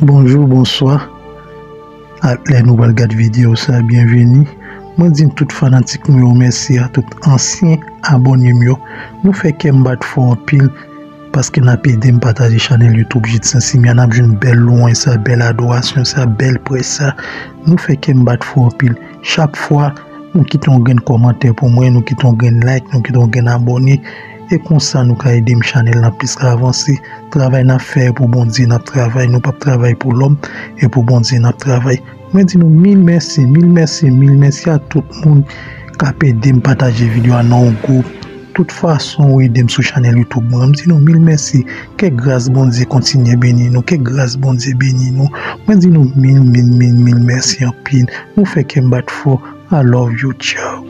Bonjour, bonsoir. À les nouvelles gars de vidéo, ça bienvenue. Moi dis tout fanatique nous merci à tout ancien abonné mieux. Nous fait que m'battre fort en pile parce que n'a pas aidé me partager channel YouTube Jitsan si m'y en a une belle loin ça, belle adoration ça, belle presse ça. Nous fait que m'battre fort en pile. Chaque fois nous quittons un commentaire pour moi, nous quittons un like, nous quittons un abonné. Et comme ça, nous avons aidé le channel à plus avancer. Travail à faire pour bon Dieu, nous travail, nous pas travail pour l'homme et pour bon Dieu, nous travail. Moi, dis nous mille merci à tout le monde qui a aidé me partager vidéo dans un groupe. De toute façon, oui, aidé sur channel YouTube. Moi, dis nous mille merci. Que grâce bon Dieu continue bénir nous, que grâce bon Dieu bénir nous. Moi, dis nous mille merci en pile. Nous fait que me battre fort. I love you, ciao.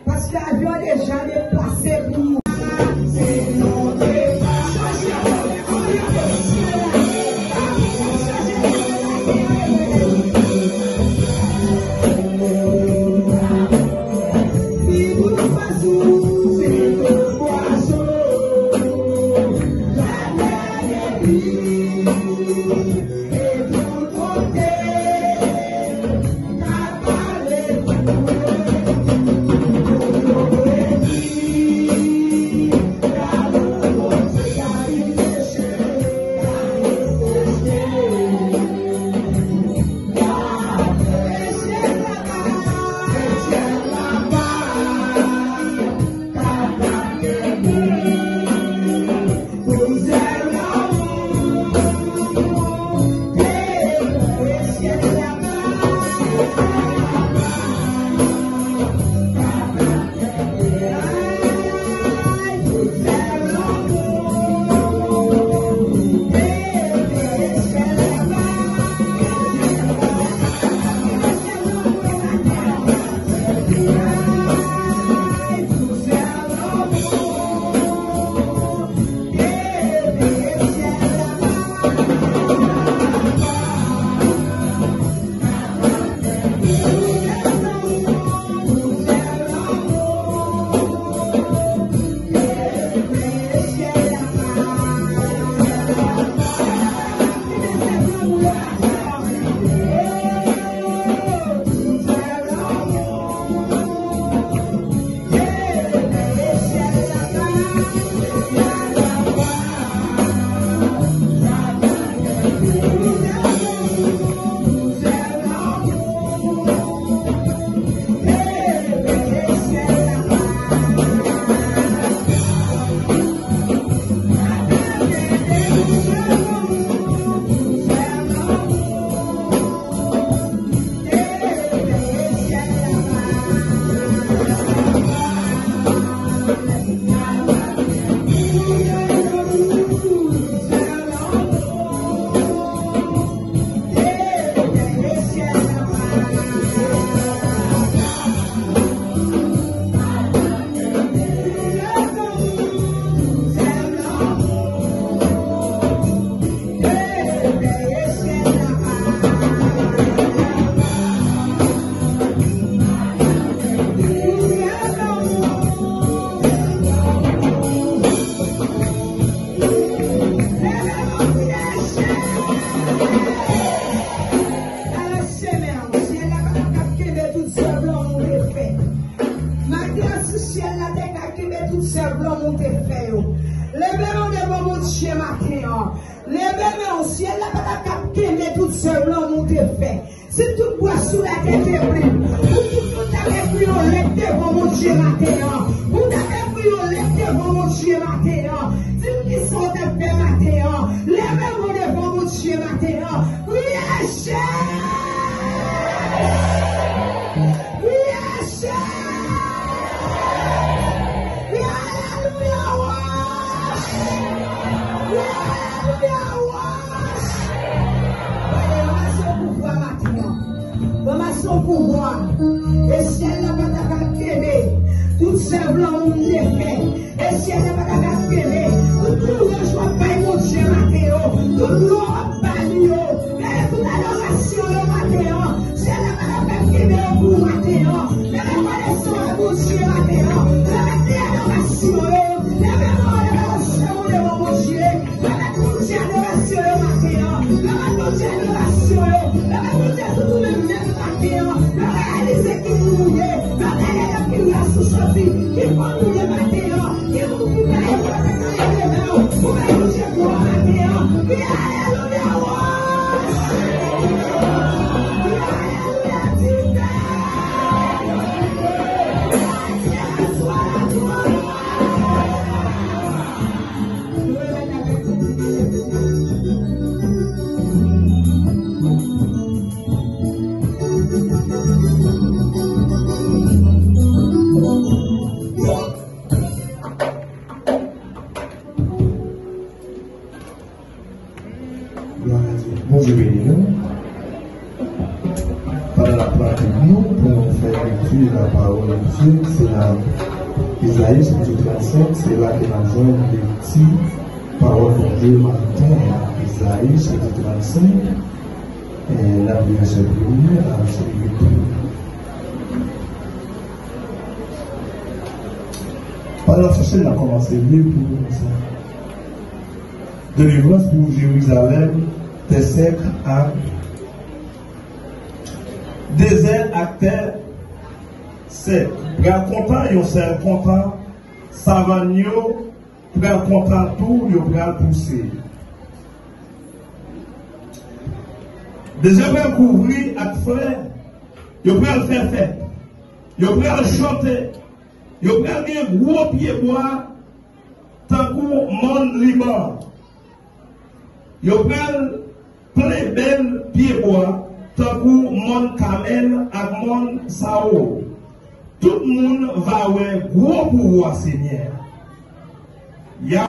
Parce que l'avion est déjà déplacé pour nous. Levez-moi au ciel, la patate qui met tout ce blanc monté Si tout bois sous la tête est pris, pour tout le monde avec lui, on lève devant mon Dieu matin. Pour avec lui, on lève devant mon Dieu matin. Dis qui sont de paix matin. Lève-moi devant mon Dieu matin. Oui, Hachem. Oui, Hachem. Oui, Alléluia. Oui, Alléluia. Son pouvoir, et si elle n'a pas qu'aimer, tout simplement nous défait, et si elle n'a pas qu'aimer, tout le joie pas mon Dieu Mathéo, tout le monde pas lui, et toute l'adoration le Mathéo, si elle n'a pas qu'aimer pour Mathéo, mais reconnaissons à mon Dieu Mathéo, la adoration, l'adoration de mon Dieu, l'adoration de Mathéo, l'adoration, tout le monde. Réaliser qui nous est, la qui nous a sous-choisi, qui va nous débattre, qui va nous faire pour nous dire pour Alléluia. Bon Dieu béni nous. Pendant la pratique, nous pour faire lecture la parole de Dieu, c'est la Isaïe chapitre 35, c'est là que nous avons les petits paroles de Dieu matin. Isaïe chapitre 35, et la verset 1er à verset 8. Pendant ce temps, on a commencé mieux pour nous. Délivrance pour Jérusalem, des secs à désert à terre sec. Pral content, yon sel content, savane yo, pral content tout, yo pral pousser. Désert pral couvrir ak frère, yo pral faire fête, yo pral chanter, yo pral gen gros pied bois, tant kou monde libre. Yo pral plein bel pied bois, tant kou monde camel ak monde sao. Tout le monde va avoir gros pouvoir, Seigneur. Ya